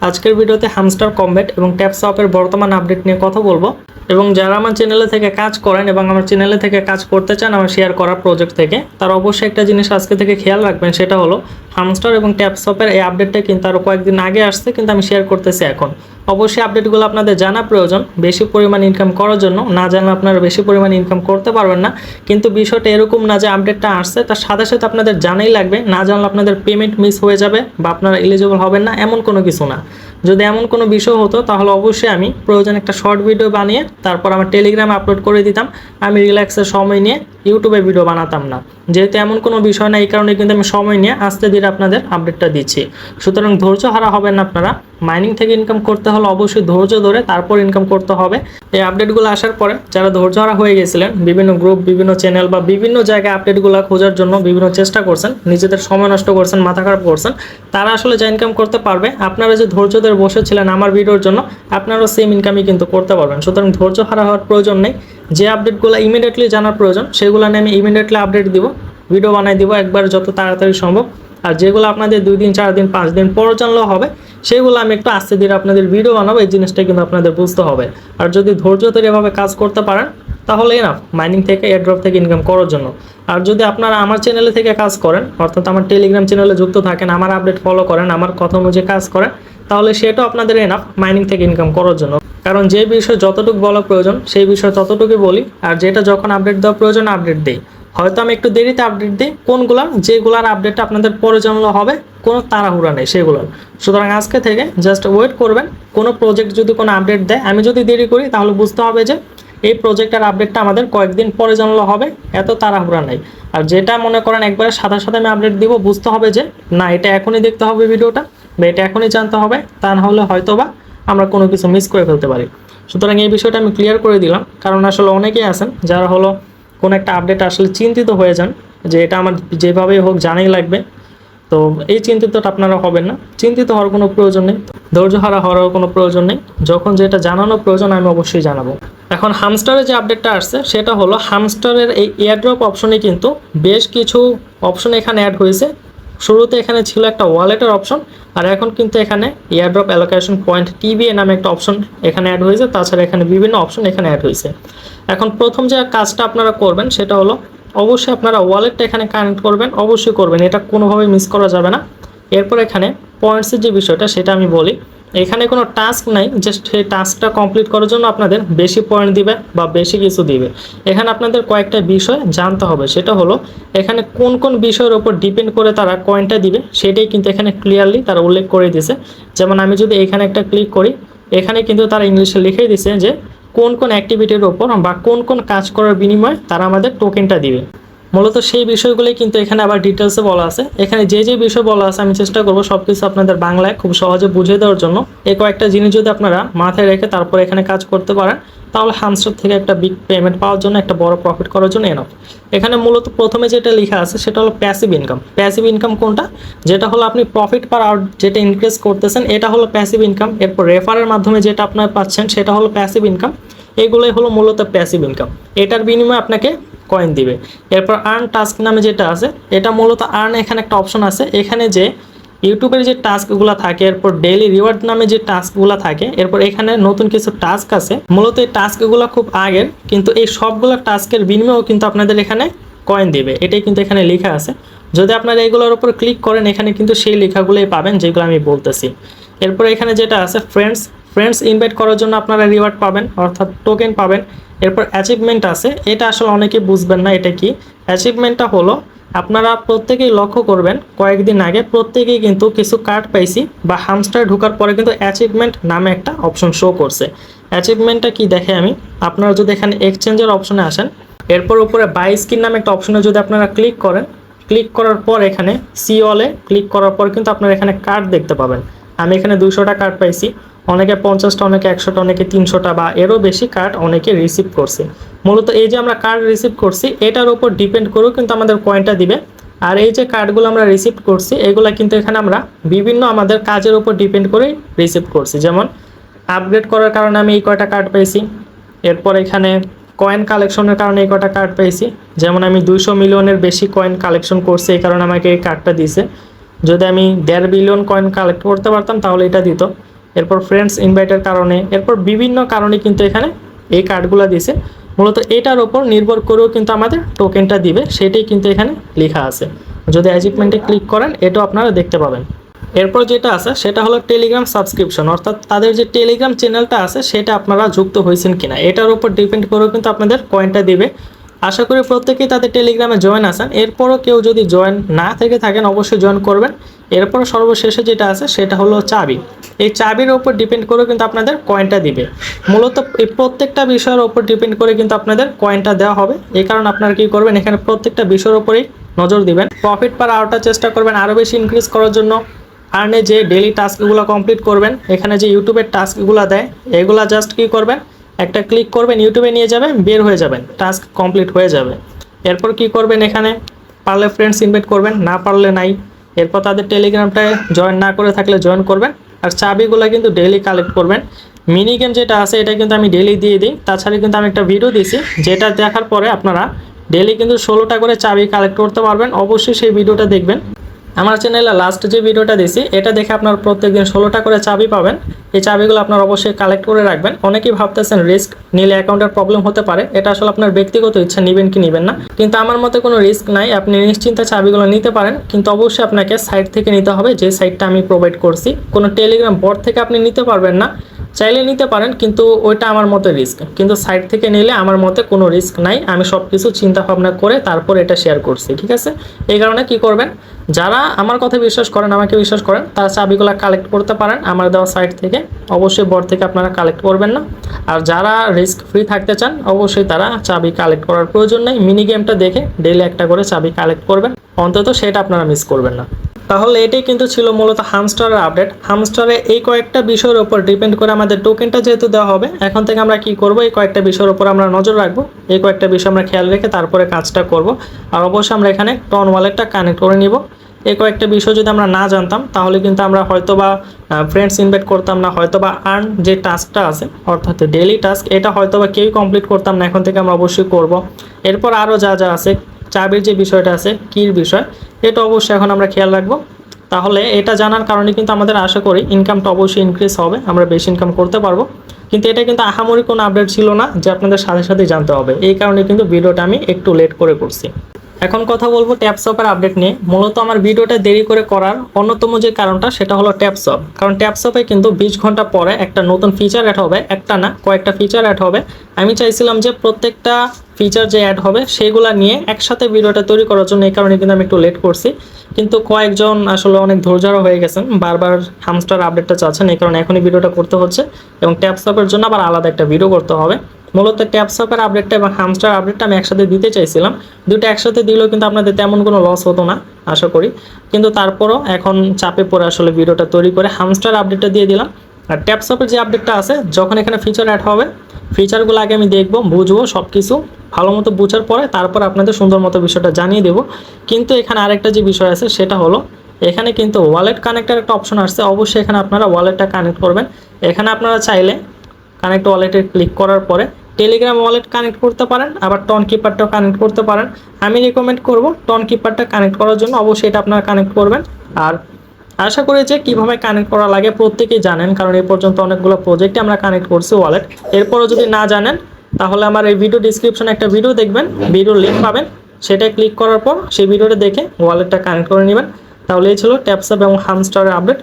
আজকের ভিডিওতে hamster combat এবং ট্যাপসপের বর্তমান আপডেট নিয়ে কথা বলবো এবং যারা আমার চ্যানেলে থেকে কাজ করেন এবং আমার চ্যানেলে থেকে কাজ করতে চান আমার শেয়ার করা প্রজেক্ট থেকে, তারা অবশ্যই একটা জিনিস আজকে থেকে খেয়াল রাখবেন, সেটা হলো হামস্টার এবং ট্যাপসপের এই আপডেটটা কিন্তু আরও কয়েকদিন আগে আসছে, কিন্তু আমি শেয়ার করতেছি এখন। অবশ্যই আপডেটগুলো আপনাদের জানা প্রয়োজন বেশি পরিমাণ ইনকাম করার জন্য। না জানলে আপনারা বেশি পরিমাণ ইনকাম করতে পারবেন না। কিন্তু বিষয়টা এরকম না যে আপডেটটা আসছে তার সাথে সাথে আপনাদের জানাই লাগবে, না জানলে আপনাদের পেমেন্ট মিস হয়ে যাবে বা আপনারা এলিজিবল হবেন না, এমন কোনো কিছু না। যদি এমন কোনো বিষয় হতো তাহলে অবশ্যই আমি প্রয়োজন একটা শর্ট ভিডিও বানিয়ে তারপর আমার টেলিগ্রামে আপলোড করে দিতাম। আমি রিল্যাক্সের সময় নিয়ে ইউটিউবে ভিডিও বানাতাম না। যেহেতু এমন কোনো বিষয় না, এই কারণে কিন্তু আমি সময় নিয়ে আস্তে ধীরে আপনাদের আপডেটটা দিচ্ছি। সুতরাং ধৈর্য হারা হবেন না আপনারা। মাইনিং থেকে ইনকাম করতে হলে অবশ্যই ধৈর্য ধরে তারপর ইনকাম করতে হবে। এই আপডেটগুলো আসার পরে যারা ধৈর্য হারা হয়ে গেছিলেন, বিভিন্ন গ্রুপ, বিভিন্ন চ্যানেল বা বিভিন্ন জায়গায় আপডেটগুলো খোঁজার জন্য বিভিন্ন চেষ্টা করছেন, নিজেদের সময় নষ্ট করছেন, মাথা খারাপ করছেন, তারা আসলে যা ইনকাম করতে পারবে, আপনারা যে ধৈর্য ধরে বসেছিলেন আমার ভিডিওর জন্য, আপনারাও সেম ইনকামই কিন্তু করতে পারবেন। সুতরাং ধৈর্য হারা হওয়ার প্রয়োজন নেই। যে আপডেটগুলো ইমিডিয়েটলি জানার প্রয়োজন সেগুলো নিয়ে আমি ইমিডিয়েটলি আপডেট দিব, ভিডিও বানাই দিব একবার যত তাড়াতাড়ি সম্ভব। আর যেগুলো আপনাদের 2 দিন, 4 দিন, 5 দিন পর জানলেও হবে, সেগুলো আমি একটু আস্তে ধীরে আপনাদের ভিডিও বানাবো। এই জিনিসটা কিন্তু আপনাদের বুঝতে হবে। আর যদি ধৈর্য ধরে এভাবে কাজ করতে পারেন তাহলে এনাফ মাইনিং থেকে, এয়ারড্রপ থেকে ইনকাম করার জন্য। আর যদি আপনারা আমার চ্যানেলে থেকে কাজ করেন, অর্থাৎ আমার টেলিগ্রাম চ্যানেলে যুক্ত থাকেন, আমার আপডেট ফলো করেন, আমার কথা অনুযায়ী কাজ করেন, তাহলে সেটাও আপনাদের এনাফ মাইনিং থেকে ইনকাম করার জন্য। কারণ যে বিষয় যতটুকু বলা প্রয়োজন সেই বিষয় ততটুকুই বলি, আর যেটা যখন আপডেট দেওয়া প্রয়োজন আপডেট দিই। হয়তো আমি একটু দেরিতে আপডেট দিই, যেগুলার আপডেটটা আপনাদের পরে জানলে হবে, কোনো তাড়াহুড়া নেই সেগুলোর। সুতরাং আজকে থেকে জাস্ট ওয়েট করবেন। কোনো প্রজেক্ট যদি কোনো আপডেট দেয়, আমি যদি দেরি করি তাহলে বুঝতে হবে যে এই প্রজেক্টের আপডেটটা আমাদের কয়েকদিন পরে জানলে হবে, এত তাড়াহুড়া নেই। আর যেটা মনে করেন একবারে সাথে সাথে আমি আপডেট দিব, বুঝতে হবে যে না, এটা এখনই দেখতে হবে ভিডিওটা, বা এটা এখনই জানতে হবে, তা না হলে হয়তো বা আমরা কোনো কিছু মিস করে ফেলতে পারি। সুতরাং এই বিষয়টা আমি ক্লিয়ার করে দিলাম, কারণ আসলে অনেকেই আছেন যারা হলো কোনো একটা আপডেট আসলে চিন্তিত হয়ে যান যে এটা আমার যেভাবেই হোক জানাই লাগবে। তো এই চিন্তিতটা আপনারা হবেন না, চিন্তিত হওয়ার কোনো প্রয়োজন নেই, ধৈর্য হারা হওয়ারও কোনো প্রয়োজন নেই। যখন যেটা জানানো প্রয়োজন আমি অবশ্যই জানাবো। এখন হামস্টারের যে আপডেটটা আসছে সেটা হলো হামস্টারের এই এয়ারড্রপ অপশনে কিন্তু বেশ কিছু অপশন এখানে অ্যাড হয়েছে। শুরুতে এখানে ছিল একটা ওয়ালেটের অপশন, আর এখন কিন্তু এখানে এয়ারড্রপ অ্যালোকেশন পয়েন্ট টিবিএ নামে একটা অপশন এখানে অ্যাড হয়েছে। তাছাড়া এখানে বিভিন্ন অপশন এখানে অ্যাড হয়েছে। এখন প্রথম যে কাজটা আপনারা করবেন সেটা হলো অবশ্যই আপনারা ওয়ালেটটা এখানে কানেক্ট করবেন, অবশ্যই করবেন, এটা কোনোভাবেই মিস করা যাবে না। এরপর এখানে পয়েন্টসের যে বিষয়টা সেটা আমি বলি। এখানে কোনো টাস্ক নাই, জাস্ট সেই টাস্কটা কমপ্লিট করার জন্য আপনাদের বেশি পয়েন্ট দিবে বা বেশি কিছু দিবে। এখানে আপনাদের কয়েকটা বিষয় জানতে হবে, সেটা হলো এখানে কোন কোন বিষয়ের উপর ডিপেন্ড করে তারা কয়েনটা দিবে সেটাই কিন্তু এখানে ক্লিয়ারলি তারা উল্লেখ করে দিয়েছে। যেমন আমি যদি এখানে একটা ক্লিক করি, এখানে কিন্তু তারা ইংলিশে লিখে দিয়েছে যে কোন কোন অ্যাক্টিভিটির ওপর বা কোন কোন কাজ করার বিনিময়ে তারা আমাদের টোকেনটা দিবে। মূলত সেই বিষয়গুলোই কিন্তু এখানে আবার ডিটেলসে বলা আছে। এখানে যে যে বিষয় বলা আছে আমি চেষ্টা করবো সব কিছু আপনাদের বাংলায় খুব সহজে বুঝিয়ে দেওয়ার জন্য। এই কয়েকটা জিনিস যদি আপনারা মাথায় রেখে তারপর এখানে কাজ করতে পারেন তাহলে হামস্টার থেকে একটা বিগ পেমেন্ট পাওয়ার জন্য, একটা বড় প্রফিট করার জন্য এনাফ। এখানে মূলত প্রথমে যেটা লেখা আছে সেটা হলো প্যাসিভ ইনকাম। প্যাসিভ ইনকাম কোনটা? যেটা হলো আপনি প্রফিট পার আওয়ার যেটা ইনক্রিজ করতেছেন এটা হলো প্যাসিভ ইনকাম। এরপর রেফারের মাধ্যমে যেটা আপনারা পাচ্ছেন সেটা হলো প্যাসিভ ইনকাম। এগুলোই হলো মূলত প্যাসিভ ইনকাম। এটার বিনিময়ে আপনাকে কয়েন দিবে। এরপর আর্ন টাস্ক নামে যেটা আছে, এটা মূলত আর্ন, এখানে একটা অপশন আছে। এখানে যে ইউটিউবের যে টাস্কগুলো থাকে, এরপর ডেইলি রিওয়ার্ড নামে যে টাস্কগুলো থাকে, এরপর এখানে নতুন কিছু টাস্ক আছে। মূলত এই টাস্কগুলো খুব আগের, কিন্তু এই সবগুলো টাস্কের বিনিময়েও কিন্তু আপনাদের এখানে কয়েন দিবে, এটাই কিন্তু এখানে লেখা আছে। যদি আপনারা এগুলোর উপর ক্লিক করেন এখানে কিন্তু সেই লেখাগুলোই পাবেন যেগুলো আমি বলতেছি। এরপর এখানে যেটা আছে ফ্রেন্ডস ইনভাইট করার জন্য আপনারা রিওয়ার্ড পাবেন, অর্থাৎ টোকেন পাবেন। এরপর অ্যাচিভমেন্ট আছে, এটা আসলে অনেকে বুঝবেন না এটা কি। অ্যাচিভমেন্টটা হলো আপনারা প্রত্যেকেই লক্ষ্য করবেন কয়েকদিন আগে প্রত্যেকেই কিন্তু কিছু কার্ড পাইছি বা হামস্টার ঢোকার পরে কিন্তু অ্যাচিভমেন্ট নামে একটা অপশন শো করছে। অ্যাচিভমেন্টটা কি দেখে আমি, আপনারা যদি এখানে এক্সচেঞ্জের অপশনে আসেন, এরপর উপরে বাই স্কিন নামে একটা অপশনে যদি আপনারা ক্লিক করেন, ক্লিক করার পর এখানে সি অলে ক্লিক করার পর কিন্তু আপনারা এখানে কার্ড দেখতে পাবেন। আমি এখানে 200টা কার্ড পাইছি, অনেকে 50টা, অনেকে 100টা, অনেকে 300টা বা এরও বেশি কার্ড অনেকে রিসিভ করছে। মূলত এই যে আমরা কার্ড রিসিভ করছি এটার উপর ডিপেন্ড করেও কিন্তু আমাদের কয়েনটা দিবে। আর এই যে কার্ডগুলো আমরা রিসিভ করছি এগুলো কিন্তু এখানে আমরা বিভিন্ন আমাদের কাজের উপর ডিপেন্ড করে রিসিভ করছি। যেমন আপগ্রেড করার কারণে আমি এই কয়টা কার্ড পাইছি, এরপর এখানে কয়েন কালেকশনের কারণে এই কয়টা কার্ড পাইছি। যেমন আমি 200 মিলিয়নের বেশি কয়েন কালেকশন করছি, এই কারণে আমাকে এই কার্ডটা দিছে। যদি আমি 1.5 বিলিয়ন কয়েন কালেক্ট করতে পারতাম তাহলে এটা দিত। এরপর ফ্রেন্ডস ইনভাইটের কারণে, এরপর বিভিন্ন কারণে কিন্তু এখানে এই কার্ডগুলো দিছে। মূলত এটার ওপর নির্ভর করেও কিন্তু আমাদের টোকেনটা দিবে, সেটাই কিন্তু এখানে লেখা আছে। যদি অ্যাচিভমেন্টে ক্লিক করেন এটাও আপনারা দেখতে পাবেন। এরপর যেটা আছে সেটা হলো টেলিগ্রাম সাবস্ক্রিপশন, অর্থাৎ তাদের যে টেলিগ্রাম চ্যানেলটা আছে সেটা আপনারা যুক্ত হয়েছেন কিনা এটার উপর ডিপেন্ড করেও কিন্তু আপনাদের কয়েনটা দিবে। আশা করি প্রত্যেকেই তাদের টেলিগ্রামে জয়েন আছেন। এরপরও কেউ যদি জয়েন না থেকে থাকেন অবশ্যই জয়েন করবেন। এরপর সর্বশেষে যেটা আছে সেটা হলো চাবি। এই চাবির উপর ডিপেন্ড করে কিন্তু আপনাদের কয়েনটা দিবে। মূলত এই প্রত্যেকটা বিষয়ের উপর ডিপেন্ড করে কিন্তু আপনাদের কয়েনটা দেওয়া হবে। এই কারণে আপনারা কি করবেন, এখানে প্রত্যেকটা বিষয়ের উপরেই নজর দিবেন। প্রফিট পার আওয়ারটা চেষ্টা করবেন আরও বেশি ইনক্রিজ করার জন্য। আর্নে যে ডেইলি টাস্কগুলো কমপ্লিট করবেন, এখানে যে ইউটিউবের টাস্কগুলো দেয় এগুলা জাস্ট কি করবেন, একটা ক্লিক করবেন, ইউটিউবে নিয়ে যাবেন, বের হয়ে যাবেন, টাস্ক কমপ্লিট হয়ে যাবে। এরপর কি করবেন, এখানে পারলে ফ্রেন্ডস ইনভাইট করবেন, না পারলে নাই। এরপর তাদের টেলিগ্রামটায় জয়েন না করে থাকলে জয়েন করবেন। আর চাবিগুলো কিন্তু ডেইলি কালেক্ট করবেন। মিনি গেম যেটা আছে এটা কিন্তু আমি ডেইলি দিয়ে দিই। তাছাড়া কিন্তু আমি একটা ভিডিও দিয়েছি যেটা দেখার পরে আপনারা ডেইলি কিন্তু 16টা করে চাবি কালেক্ট করতে পারবেন। অবশ্যই সেই ভিডিওটা দেখবেন। আমার চ্যানেলে লাস্ট যে ভিডিওটা দিয়েছি এটা দেখে আপনারা প্রত্যেকদিন 16টা করে চাবি পাবেন। এই চাবিগুলো আপনারা অবশ্যই কালেক্ট করে রাখবেন। অনেকেই ভাবতেছেন রিস্ক নিলে অ্যাকাউন্টের প্রবলেম হতে পারে, এটা আসলে আপনার ব্যক্তিগত ইচ্ছা, নেবেন কি নেবেন না। কিন্তু আমার মতে কোনো রিস্ক নাই, আপনি নিশ্চিন্তে চাবিগুলো নিতে পারেন। কিন্তু অবশ্যই আপনাকে সাইট থেকে নিতে হবে, যে সাইটটা আমি প্রোভাইড করছি। কোনো টেলিগ্রাম বট থেকে আপনি নিতে পারবেন না। চাইলে নিতে পারেন কিন্তু ওইটা আমার মতে রিস্ক। কিন্তু সাইট থেকে নিলে আমার মতে কোনো রিস্ক নাই। আমি সব কিছু চিন্তা ভাবনা করে তারপর এটা শেয়ার করছি, ঠিক আছে। এই কারণে কি করবেন, যারা আমার কথা বিশ্বাস করেন, আমাকে বিশ্বাস করেন, তারা চাবিগুলো কালেক্ট করতে পারেন আমার দেওয়া সাইট থেকে। অবশ্যই বট থেকে আপনারা কালেক্ট করবেন না। আর যারা রিস্ক ফ্রি থাকতে চান অবশ্যই তারা চাবি কালেক্ট করার প্রয়োজন নেই। মিনি গেমটা দেখে ডেইলি একটা করে চাবি কালেক্ট করবেন, অন্তত সেটা আপনারা মিস করবেন না। তাহলে এটাই কিন্তু ছিল মূলত হামস্টারের আপডেট। হামস্টারে এই কয়েকটা বিষয়ের উপর ডিপেন্ড করে আমাদের টোকেনটা যেহেতু দেওয়া হবে, এখন থেকে আমরা কি করব, এই কয়েকটা বিষয়ের উপর আমরা নজর রাখবো। এই কয়েকটা বিষয় আমরা খেয়াল রেখে তারপরে কাজটা করব। আর অবশ্যই আমরা এখানে টন ওয়ালেটটা কানেক্ট করে নিব। এই কয়েকটা বিষয় যদি আমরা না জানতাম তাহলে কিন্তু আমরা হয়তো বা ফ্রেন্ডস ইনভাইট করতাম না, হয়তো বা আর্ন যে টাস্কটা আছে অর্থাৎ ডেইলি টাস্ক, এটা হয়তো বা কেউই কমপ্লিট করতাম না। এখন থেকে আমরা অবশ্যই করব। এরপর আরও যা যা আছে, চাবির যে বিষয়টা আছে, কির বিষয়, এটা অবশ্যই এখন আমরা খেয়াল রাখবো। তাহলে এটা জানার কারণে কিন্তু আমাদের আশা করি ইনকামটা অবশ্যই ইনক্রিজ হবে, আমরা বেশি ইনকাম করতে পারবো। কিন্তু এটা কিন্তু আহামরি কোনো আপডেট ছিল না যে আপনাদের সাথে সাথে জানতে হবে। এই কারণে কিন্তু ভিডিওটা আমি একটু লেট করে করছি। এখন কথা বলবো ট্যাপসপের আপডেট নিয়ে। মূলত আমার ভিডিওটা দেরি করে করার অন্যতম যে কারণটা সেটা হলো ট্যাপসপ। কারণ ট্যাপসপে কিন্তু 20 ঘন্টা পরে একটা নতুন ফিচার অ্যাড হবে, একটা না কয়েকটা ফিচার অ্যাড হবে। আমি চাইছিলাম যে প্রত্যেকটা ফিচার যে অ্যাড হবে সেগুলো নিয়ে একসাথে ভিডিওটা তৈরি করার জন্য, এই কারণে কিন্তু আমি একটু লেট করছি। কিন্তু কয়েকজন আসলে অনেক ধৈর্য্য হয়ে গেছেন, বারবার হামস্টার আপডেটটা চাচ্ছেন, এই কারণে এখনই ভিডিওটা করতে হচ্ছে। এবং ট্যাপসপের জন্য আবার আলাদা একটা ভিডিও করতে হবে। মূলত ট্যাপসপের আপডেটটা এবং হামস্টার আপডেটটা আমি একসাথে দিতে চাইছিলাম। দুটো একসাথে দিলেও কিন্তু আপনাদের তেমন কোনো লস হতো না আশা করি। কিন্তু তারপরও এখন চাপে পড়ে আসলে ভিডিওটা তৈরি করে হামস্টার আপডেটটা দিয়ে দিলাম। আর ট্যাপসপের যে আপডেটটা আছে, যখন এখানে ফিচার অ্যাড হবে, ফিচারগুলো আগে আমি দেখবো, বুঝবো, সব কিছু ভালো মতো বোঝার পরে তারপর আপনাদের সুন্দর মতো বিষয়টা জানিয়ে দেবো। কিন্তু এখানে আরেকটা যে বিষয় আছে সেটা হলো এখানে কিন্তু ওয়ালেট কানেক্টের একটা অপশন আসছে। অবশ্যই এখানে আপনারা ওয়ালেটটা কানেক্ট করবেন। এখানে আপনারা চাইলে কানেক্ট ওয়ালেটে ক্লিক করার পরে টেলিগ্রাম ওয়ালেট কানেক্ট করতে পারেন, আবার টন কিপারটাও কানেক্ট করতে পারেন। আমি রেকমেন্ড করব টন কিপারটা কানেক্ট করার জন্য, অবশ্যই এটা আপনারা কানেক্ট করবেন। আর আশা করি যে কীভাবে কানেক্ট করা লাগে প্রত্যেকেই জানেন, কারণ এই পর্যন্ত অনেকগুলো প্রজেক্টে আমরা কানেক্ট করছি ওয়ালেট। এরপরও যদি না জানেন তাহলে আমার এই ভিডিও ডিসক্রিপশনে একটা ভিডিও দেখবেন, ভিডিওর লিঙ্ক পাবেন, সেটাই ক্লিক করার পর সেই ভিডিওটা দেখে ওয়ালেটটা কানেক্ট করে নেবেন। তাহলে এই ছিল ট্যাপসপ এবং হামস্টারের আপডেট।